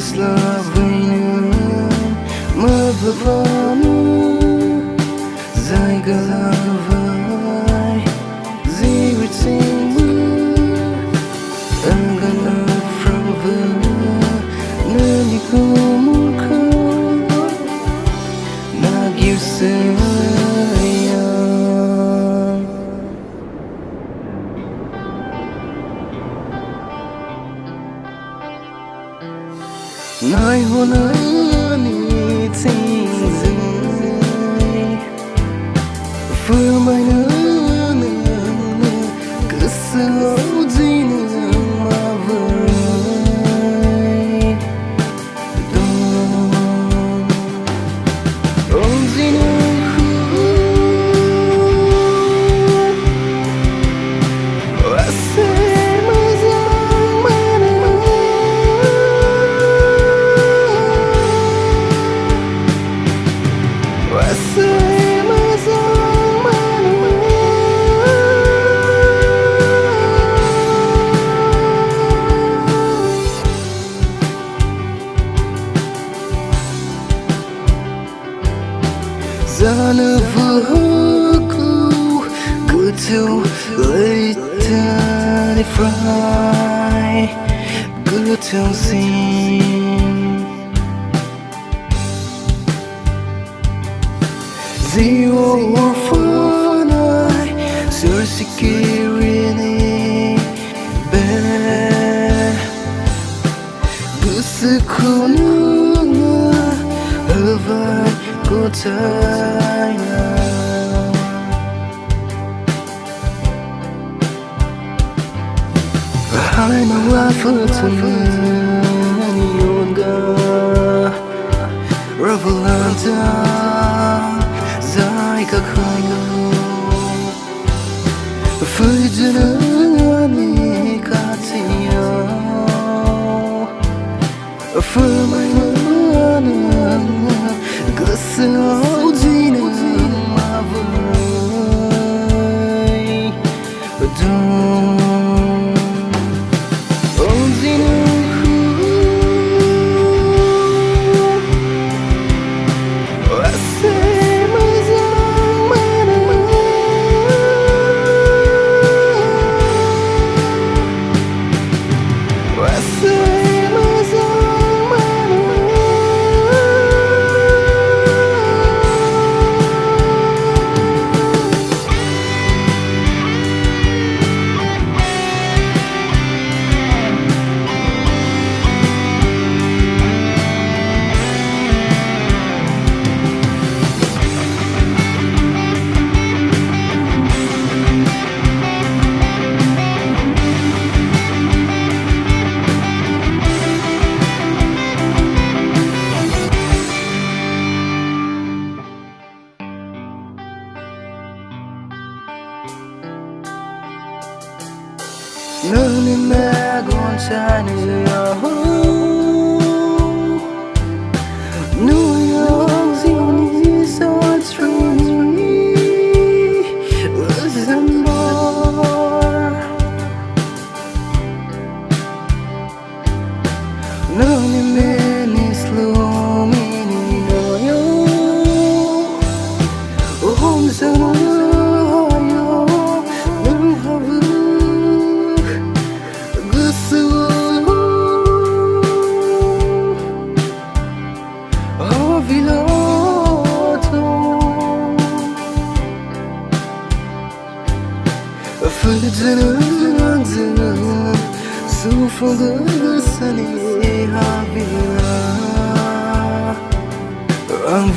Slavene măvăvanu Zaigalavai Zirițingu Angana frăvă Nănicumurcă Nagyusăian Nai honani tingzai Fırmay nana Gwswao dina mavai Don Onzina hu Asay mazang mana Asay mazang mana Zana vuku Gutu leitani fry Gutu sin Zero orphanai Sursikirini Ben Gwswao Havai Gotaina Hai na wafatana Yonga Ravalanta Zaiga khayo Fwijana Katiyo Fırmay nana Gwswao dina mavai Don Onzina hu Asay mazang mana Asay mazang mana Nani magon tani yo New York City so true Listen more Nani meni slow mini no yo Home sana Fwijana Sufaga sani havila Ang